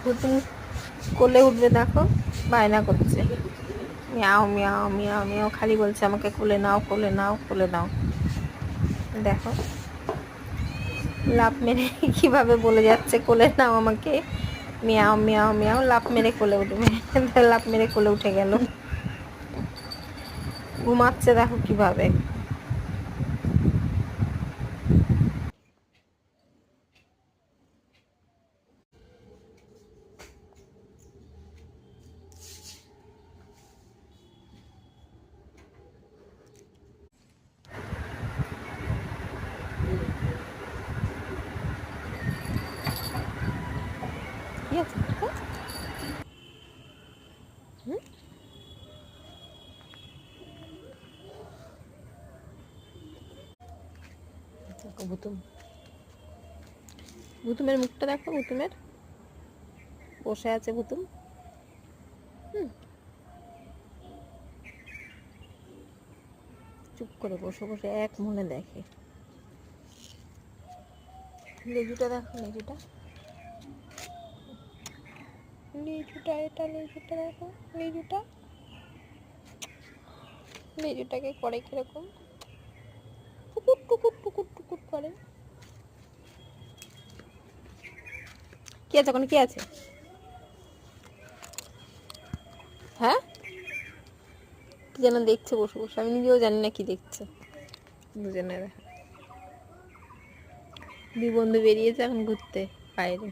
ভুতুম কোলে উঠবে, দেখো বায়না করছে, মিয়াও মিয়াও মিয়াও মিয়াও, খালি বলছে আমাকে কোলে নাও কোলে নাও কোলে নাও। দেখো লাফ মেরে কিভাবে বলে যাচ্ছে কোলে নাও আমাকে, মিয়াও মিয়াও মিয়াও, লাফ মেরে কোলে উঠবে। লাফ মেরে কোলে উঠে গেল। ঘুমাচ্ছে দেখো কিভাবে। কি আছে ভুতুম, ভুতুমের মুখটা দেখো, ভুতুমের বসে আছে ভুতুম। চুপ করে বসে বসে এক মনে দেখে। লেজুটা দেখো, লেজুটা লেজুটা, এটা লেজুটা দেখো, লেজুটা, লেজুটাকে করে কিরকম টুকুর টুকুর টুকুর টুকুর করে। কি আছে ওখানে, কি আছে? হ্যাঁ কি যেন দেখছে বসে বসে, আমি নিজেও জানি না কি দেখছে। দুজনে দুই বন্ধু বেরিয়েছে এখন ঘুরতে বাইরে।